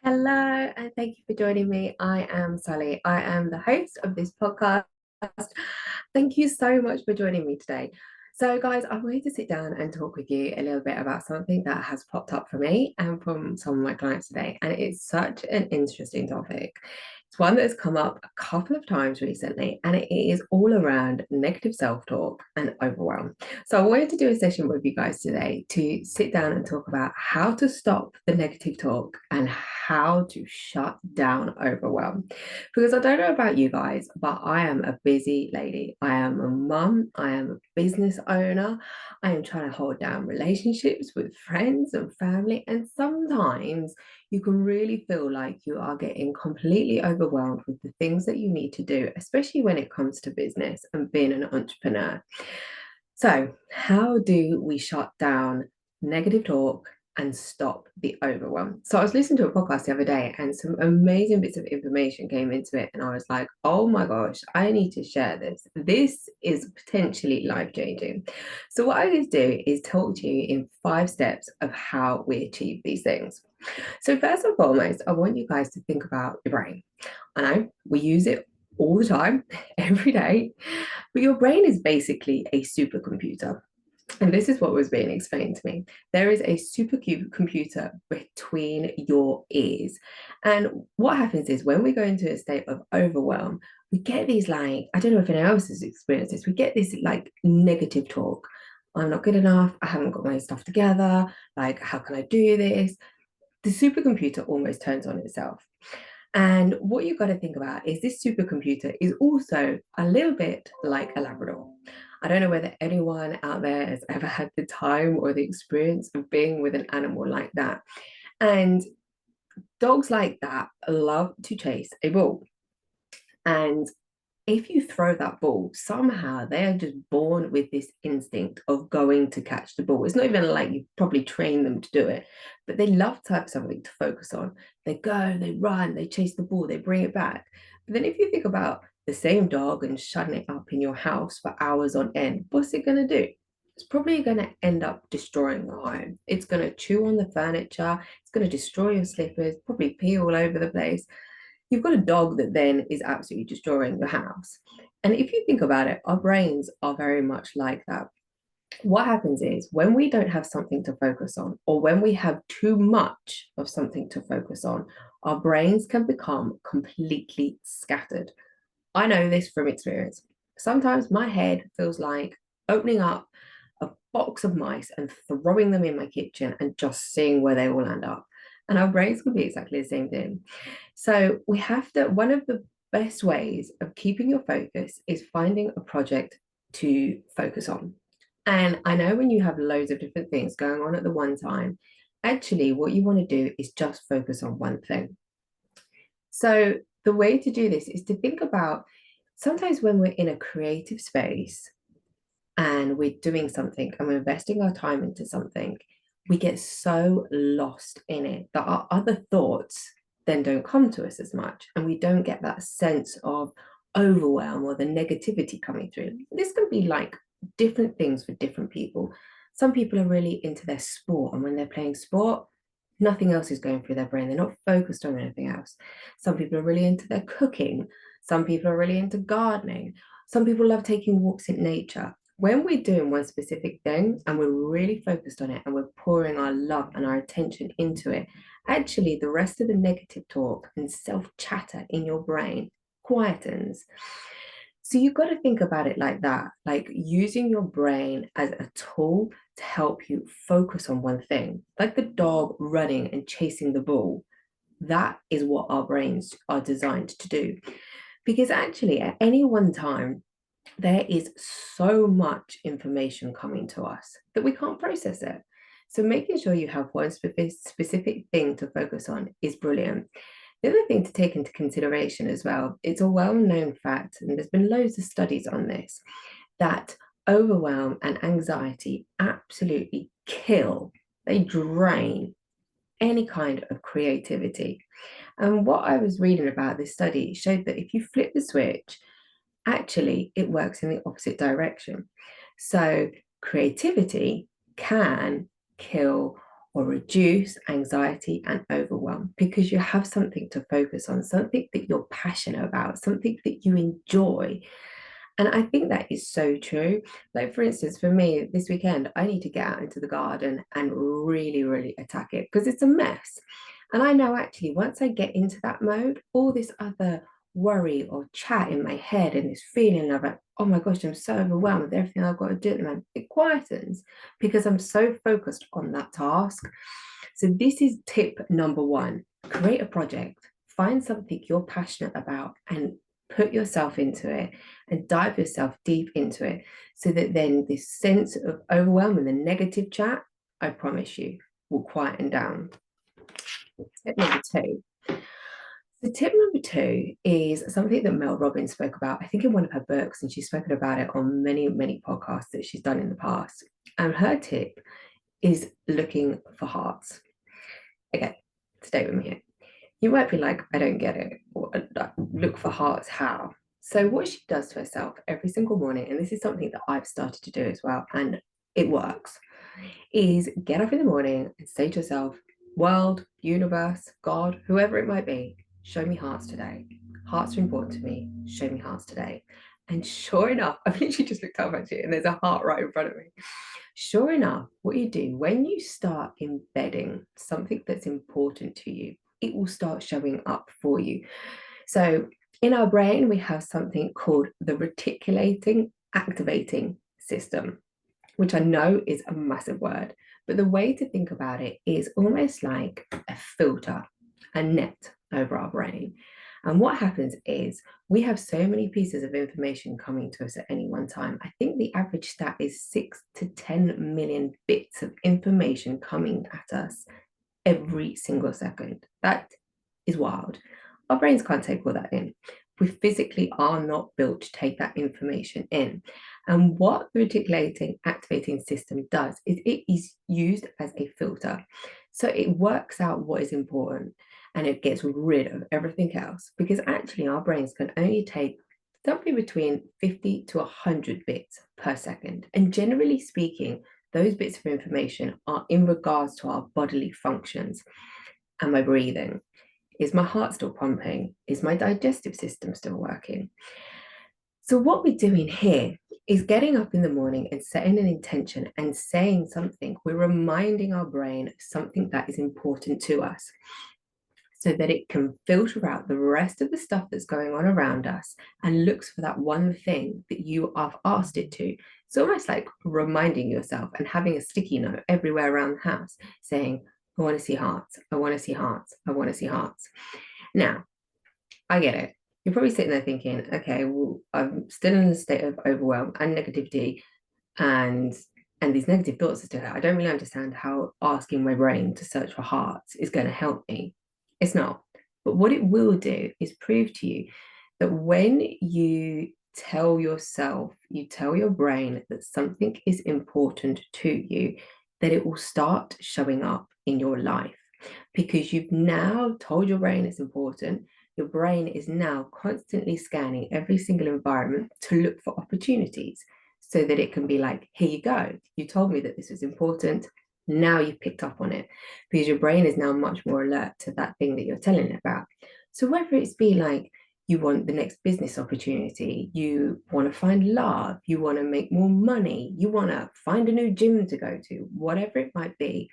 Hello, and thank you for joining me. I am Sally. I am the host of this podcast. Thank you so much for joining me today. So, guys, I wanted to sit down and talk with you a little bit about something that has popped up for me and from some of my clients today. And it's such an interesting topic. It's one that's come up a couple of times recently, and it is all around negative self-talk and overwhelm. So I wanted to do a session with you guys today to sit down and talk about how to stop the negative talk and how to shut down overwhelm. Because I don't know about you guys, but I am a busy lady. I am a mum, I am a business owner, I am trying to hold down relationships with friends and family, and sometimes you can really feel like you are getting completely overwhelmed with the things that you need to do, especially when it comes to business and being an entrepreneur. So, how do we shut down negative talk and stop the overwhelm? So, I was listening to a podcast the other day and some amazing bits of information came into it. And I was like, oh my gosh, I need to share this. This is potentially life changing. So, what I need to do is talk to you in 5 steps of how we achieve these things. So, first and foremost, I want you guys to think about your brain. I know we use it all the time, every day, but your brain is basically a supercomputer. And this is what was being explained to me. There is a supercomputer between your ears. And what happens is when we go into a state of overwhelm, we get these like, I don't know if anyone else has experienced this, we get this like negative talk. I'm not good enough. I haven't got my stuff together. Like, how can I do this? The supercomputer almost turns on itself. And what you've got to think about is this supercomputer is also a little bit like a Labrador. I don't know whether anyone out there has ever had the time or the experience of being with an animal like that. And dogs like that love to chase a ball. And if you throw that ball, somehow they are just born with this instinct of going to catch the ball. It's not even like you probably train them to do it, but they love to have something to focus on. They go, they run, they chase the ball, they bring it back. But then if you think about the same dog and shutting it up in your house for hours on end, what's it going to do? It's probably going to end up destroying the home. It's going to chew on the furniture. It's going to destroy your slippers, probably pee all over the place. You've got a dog that then is absolutely destroying the house. And if you think about it, our brains are very much like that. What happens is when we don't have something to focus on, or when we have too much of something to focus on, our brains can become completely scattered. I know this from experience. Sometimes my head feels like opening up a box of mice and throwing them in my kitchen and just seeing where they all end up. And our brains can be exactly the same thing. So we have to, one of the best ways of keeping your focus is finding a project to focus on. And I know when you have loads of different things going on at the one time, actually what you want to do is just focus on one thing. So the way to do this is to think about sometimes when we're in a creative space and we're doing something and we're investing our time into something, we get so lost in it that our other thoughts then don't come to us as much. And we don't get that sense of overwhelm or the negativity coming through. This can be like different things for different people. Some people are really into their sport, and when they're playing sport, nothing else is going through their brain. They're not focused on anything else. Some people are really into their cooking. Some people are really into gardening. Some people love taking walks in nature. When we're doing one specific thing and we're really focused on it and we're pouring our love and our attention into it, actually the rest of the negative talk and self-chatter in your brain quietens. So you've got to think about it like that, like using your brain as a tool to help you focus on one thing, like the dog running and chasing the ball. That is what our brains are designed to do. Because actually, at any one time, there is so much information coming to us that we can't process it. So making sure you have one specific thing to focus on is brilliant. The other thing to take into consideration as well, it's a well-known fact, and there's been loads of studies on this, that overwhelm and anxiety absolutely kill, they drain any kind of creativity. And what I was reading about this study showed that if you flip the switch, actually it works in the opposite direction. So creativity can kill or reduce anxiety and overwhelm, because you have something to focus on, something that you're passionate about, something that you enjoy. And I think that is so true. Like, for instance, for me this weekend, I need to get out into the garden and really, really attack it because it's a mess. And I know actually once I get into that mode, all this other worry or chat in my head and this feeling of like, oh my gosh, I'm so overwhelmed with everything I've got to do at the moment, it quietens because I'm so focused on that task. So this is tip number one: create a project, find something you're passionate about and put yourself into it and dive yourself deep into it, so that then this sense of overwhelm and the negative chat, I promise you, will quieten down. Tip number two. So tip number two is something that Mel Robbins spoke about, I think in one of her books, and she's spoken about it on many, many podcasts that she's done in the past. And her tip is looking for hearts. Okay, stay with me here. You might be like, I don't get it. Look for hearts, how? So what she does to herself every single morning, and this is something that I've started to do as well, and it works, is get up in the morning and say to yourself, world, universe, God, whoever it might be, show me hearts today. Hearts are important to me. Show me hearts today. And sure enough, I've literally just looked up at you and there's a heart right in front of me. Sure enough, what you do when you start embedding something that's important to you, it will start showing up for you. So in our brain, we have something called the reticulating activating system, which I know is a massive word, but the way to think about it is almost like a filter, a net over our brain. And what happens is we have so many pieces of information coming to us at any one time. I think the average stat is 6 to 10 million bits of information coming at us every single second. That is wild. Our brains can't take all that in. We physically are not built to take that information in. And what the reticulating activating system does is it is used as a filter. So it works out what is important and it gets rid of everything else, because actually our brains can only take something between 50 to 100 bits per second. And generally speaking, those bits of information are in regards to our bodily functions. Am I breathing? Is my heart still pumping? Is my digestive system still working? So what we're doing here is getting up in the morning and setting an intention and saying something. We're reminding our brain something that is important to us, so that it can filter out the rest of the stuff that's going on around us and looks for that one thing that you have asked it to. It's almost like reminding yourself and having a sticky note everywhere around the house saying, I want to see hearts, I want to see hearts, I want to see hearts. Now, I get it. You're probably sitting there thinking, okay, well, I'm still in a state of overwhelm and negativity, and these negative thoughts are still there. I don't really understand how asking my brain to search for hearts is going to help me. It's not. But what it will do is prove to you that when you tell yourself, you tell your brain that something is important to you, that it will start showing up in your life, because you've now told your brain it's important. Your brain is now constantly scanning every single environment to look for opportunities, so that it can be like, here you go. You told me that this was important. Now you've picked up on it, because your brain is now much more alert to that thing that you're telling it about. So whether it's be like you want the next business opportunity, you want to find love, you want to make more money, you want to find a new gym to go to, whatever it might be,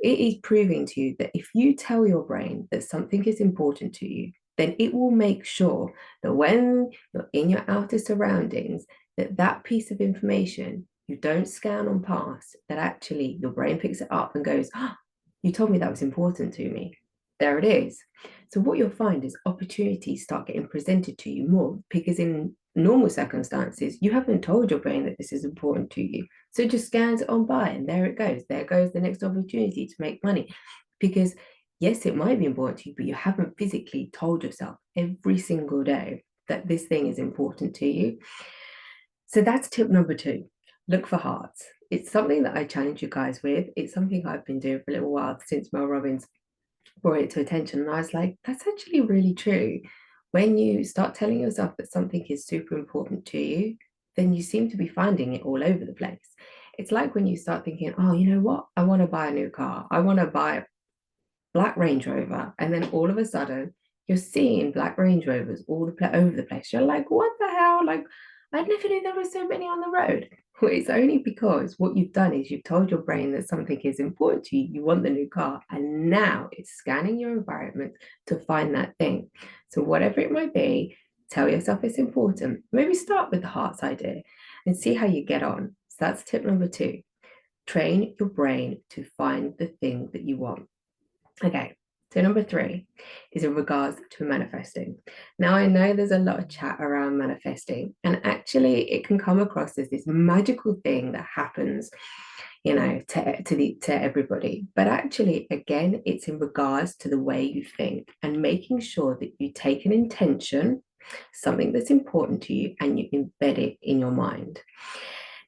it is proving to you that if you tell your brain that something is important to you, then it will make sure that when you're in your outer surroundings, that that piece of information you don't scan on pass, that actually your brain picks it up and goes, oh, you told me that was important to me. There it is. So what you'll find is opportunities start getting presented to you more, because in normal circumstances, you haven't told your brain that this is important to you. So it just scans it on by and there it goes. There goes the next opportunity to make money. Because yes, it might be important to you, but you haven't physically told yourself every single day that this thing is important to you. So that's tip number two. Look for hearts. It's something that I challenge you guys with. It's something I've been doing for a little while since Mel Robbins brought it to attention. And I was like, that's actually really true. When you start telling yourself that something is super important to you, then you seem to be finding it all over the place. It's like when you start thinking, oh, you know what? I want to buy a new car. I want to buy a black Range Rover. And then all of a sudden, you're seeing black Range Rovers over the place. You're like, what the hell? Like, I never knew there were so many on the road. Well, it's only because what you've done is you've told your brain that something is important to you. You want the new car. And now it's scanning your environment to find that thing. So, whatever it might be, tell yourself it's important. Maybe start with the heart's idea and see how you get on. So, that's tip number 2. Train your brain to find the thing that you want. Okay, so number 3 is in regards to manifesting. Now, I know there's a lot of chat around manifesting, and actually it can come across as this magical thing that happens, you know, to everybody. But actually, again, it's in regards to the way you think and making sure that you take an intention, something that's important to you, and you embed it in your mind.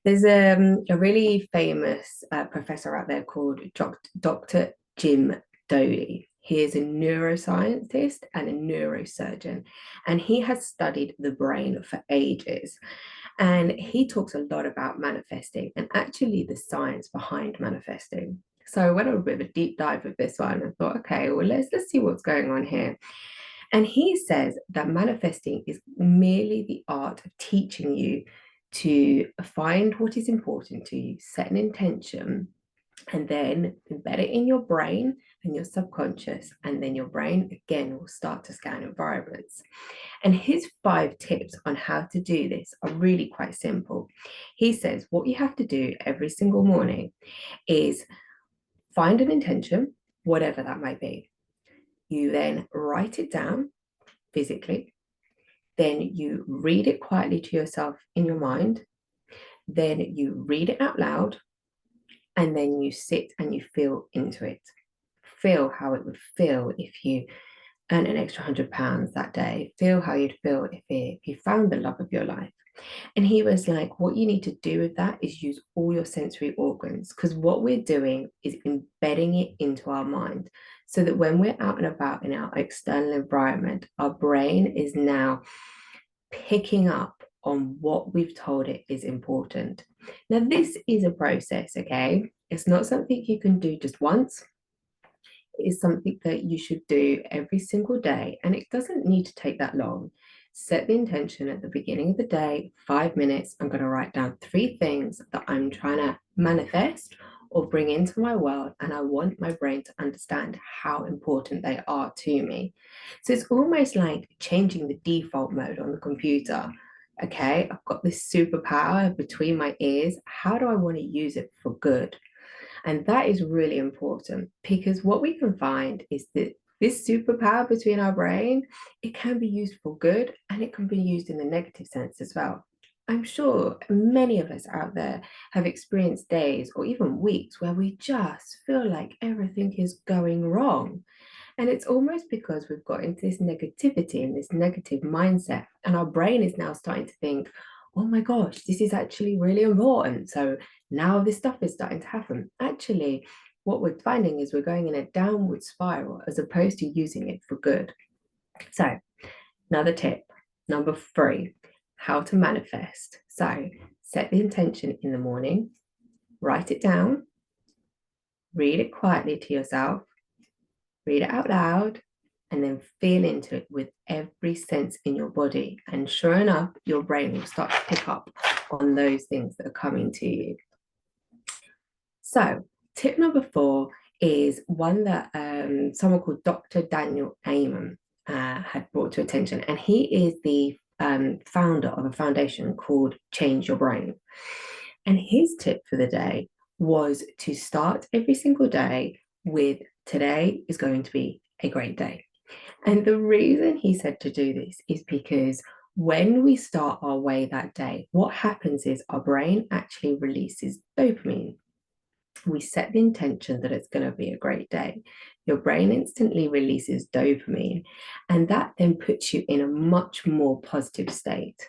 There's a really famous professor out there called Dr. Jim Doty. He is a neuroscientist and a neurosurgeon, and he has studied the brain for ages. And he talks a lot about manifesting and actually the science behind manifesting. So I went on a bit of a deep dive with this one and thought, okay, well, let's see what's going on here. And he says that manifesting is merely the art of teaching you to find what is important to you, set an intention, and then embed it in your brain and your subconscious, and then your brain again will start to scan environments. And his 5 tips on how to do this are really quite simple. He says what you have to do every single morning is find an intention, whatever that might be. You then write it down physically, then you read it quietly to yourself in your mind, then you read it out loud, and then you sit and you feel into it. Feel how it would feel if you earn an extra £100 that day. Feel how you'd feel if you found the love of your life. And he was like, what you need to do with that is use all your sensory organs, because what we're doing is embedding it into our mind so that when we're out and about in our external environment, our brain is now picking up on what we've told it is important. Now, this is a process, okay? It's not something you can do just once. It is something that you should do every single day, and it doesn't need to take that long. Set the intention at the beginning of the day, 5 minutes. I'm going to write down 3 things that I'm trying to manifest or bring into my world, and I want my brain to understand how important they are to me. So it's almost like changing the default mode on the computer. Okay, I've got this superpower between my ears. How do I want to use it for good? And that is really important, because what we can find is that this superpower between our brain, it can be used for good and it can be used in the negative sense as well. I'm sure many of us out there have experienced days or even weeks where we just feel like everything is going wrong. And it's almost because we've got into this negativity and this negative mindset, and our brain is now starting to think, oh my gosh, this is actually really important. So now this stuff is starting to happen. Actually, what we're finding is we're going in a downward spiral as opposed to using it for good. So, another tip, number 3, how to manifest. So, set the intention in the morning, write it down, read it quietly to yourself, read it out loud, and then feel into it with every sense in your body. And sure enough, your brain will start to pick up on those things that are coming to you. So, tip number 4 is one that someone called Dr. Daniel Amen had brought to attention. And he is the founder of a foundation called Change Your Brain. And his tip for the day was to start every single day with, today is going to be a great day. And the reason he said to do this is because when we start our way that day, what happens is our brain actually releases dopamine. We set the intention that it's going to be a great day. Your brain instantly releases dopamine, and that then puts you in a much more positive state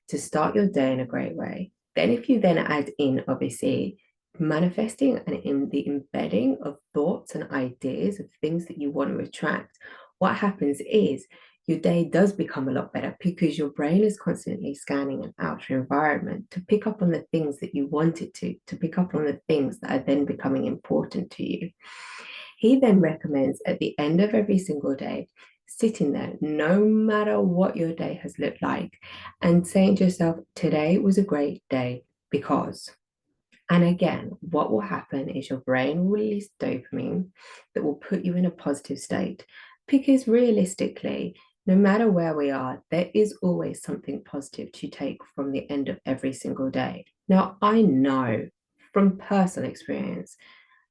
to start your day in a great way. Then if you then add in, obviously, manifesting and in the embedding of thoughts and ideas of things that you want to attract, what happens is your day does become a lot better because your brain is constantly scanning an outer environment to pick up on the things that you want it to pick up on the things that are then becoming important to you. He then recommends at the end of every single day, sitting there, no matter what your day has looked like, and saying to yourself, today was a great day because. And again, what will happen is your brain will release dopamine that will put you in a positive state. Because realistically, no matter where we are, there is always something positive to take from the end of every single day. Now, I know from personal experience,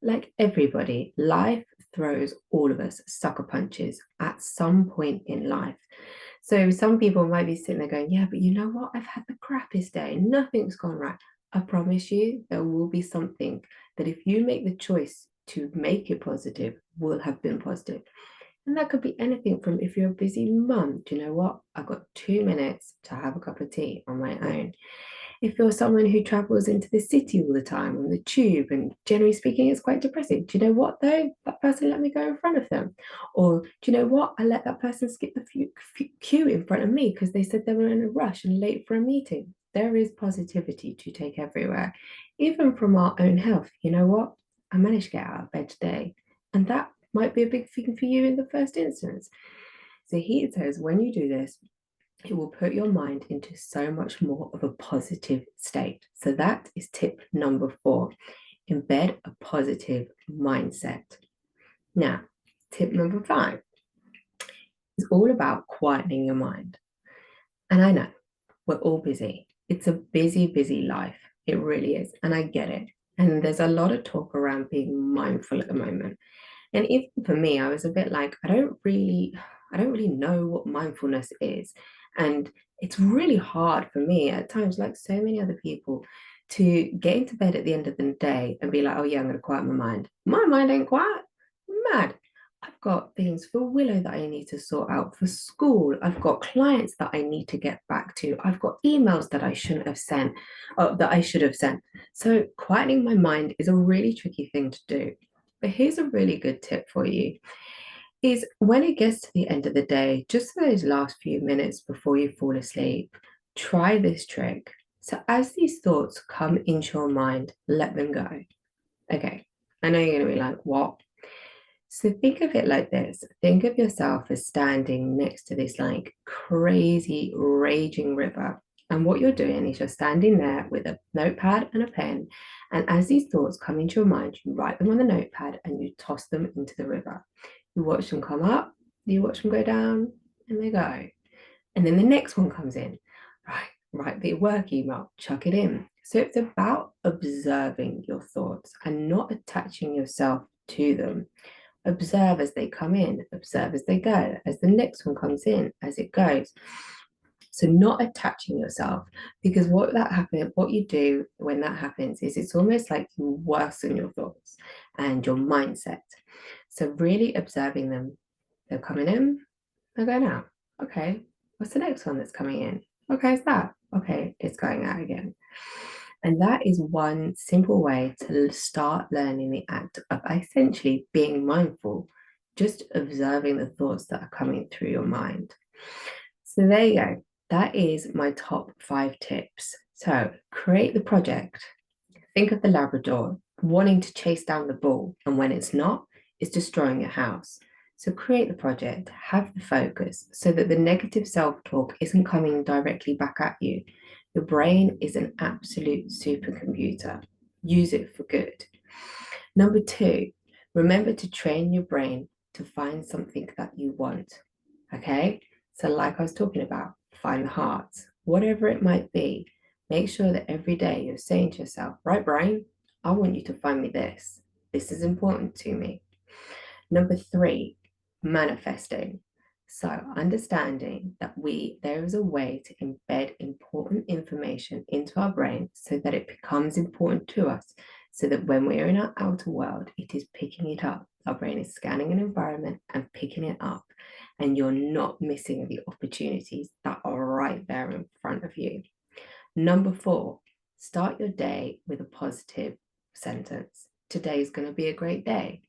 like everybody, life throws all of us sucker punches at some point in life. So some people might be sitting there going, yeah, but you know what? I've had the crappiest day. Nothing's gone right. I promise you, there will be something that if you make the choice to make it positive, will have been positive. And that could be anything from if you're a busy mum, do you know what? I've got 2 minutes to have a cup of tea on my own. If you're someone who travels into the city all the time on the tube, and generally speaking, it's quite depressing. Do you know what though? That person let me go in front of them. Or do you know what? I let that person skip the queue in front of me because they said they were in a rush and late for a meeting. There is positivity to take everywhere, even from our own health. You know what? I managed to get out of bed today. And that might be a big thing for you in the first instance. So he says, when you do this, it will put your mind into so much more of a positive state. So that is tip number 4. Embed a positive mindset. Now, tip number 5 is all about quietening your mind. And I know we're all busy. It's a busy, busy life. It really is. And I get it. And there's a lot of talk around being mindful at the moment. And even for me, I was a bit like, I don't really know what mindfulness is. And it's really hard for me at times, like so many other people, to get into bed at the end of the day and be like, oh yeah, I'm going to quiet my mind. My mind ain't quiet. I'm mad. I've got things for Willow that I need to sort out for school. I've got clients that I need to get back to. I've got emails that I shouldn't have sent, that I should have sent. So quietening my mind is a really tricky thing to do. But here's a really good tip for you is when it gets to the end of the day, just those last few minutes before you fall asleep, try this trick. So as these thoughts come into your mind, let them go. Okay, I know you're going to be like, what? So think of it like this. Think of yourself as standing next to this like crazy raging river. And what you're doing is you're standing there with a notepad and a pen. And as these thoughts come into your mind, you write them on the notepad and you toss them into the river. You watch them come up, you watch them go down, and they go. And then the next one comes in. Right, write the work email, chuck it in. So it's about observing your thoughts and not attaching yourself to them. Observe as they come in, observe as they go, as the next one comes in, as it goes. So not attaching yourself, because what you do when that happens is it's almost like you worsen your thoughts and your mindset. So really observing them. They're coming in, they're going out. Okay, what's the next one that's coming in? Okay, it's that. Okay, it's going out again. And that is one simple way to start learning the act of essentially being mindful, just observing the thoughts that are coming through your mind. So there you go. That is my top 5 tips. So create the project. Think of the Labrador wanting to chase down the ball, and when it's not, it's destroying your house. So create the project, have the focus so that the negative self-talk isn't coming directly back at you. Your brain is an absolute supercomputer. Use it for good. Number 2, remember to train your brain to find something that you want. Okay? So like I was talking about, find the hearts, whatever it might be. Make sure that every day you're saying to yourself, right, brain, I want you to find me this. This is important to me. Number 3, manifesting. So understanding that there is a way to embed important information into our brain so that it becomes important to us, so that when we're in our outer world, it is picking it up. Our brain is scanning an environment and picking it up, and you're not missing the opportunities that are right there in front of you. Number 4, start your day with a positive sentence. Today's going to be a great day.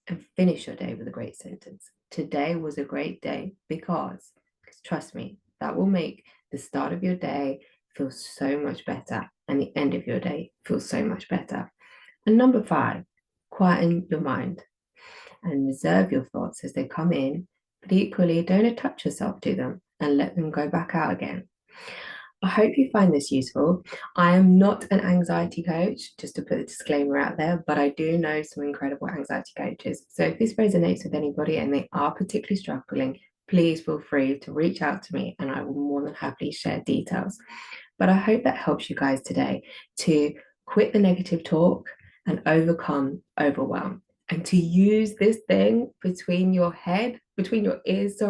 And finish your day with a great sentence. Today was a great day because, Because trust me, that will make the start of your day feel so much better and the end of your day feel so much better. And number 5, quieten your mind and reserve your thoughts as they come in, but equally don't attach yourself to them and let them go back out again. I hope you find this useful. I am not an anxiety coach, just to put a disclaimer out there, but I do know some incredible anxiety coaches. So if this resonates with anybody and they are particularly struggling, please feel free to reach out to me and I will more than happily share details. But I hope that helps you guys today to quit the negative talk and overcome overwhelm, and to use this thing between your ears,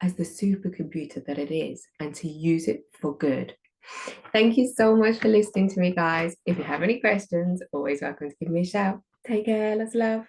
as the supercomputer that it is, and to use it for good. Thank you so much for listening to me, guys. If you have any questions, always welcome to give me a shout. Take care. Let's love.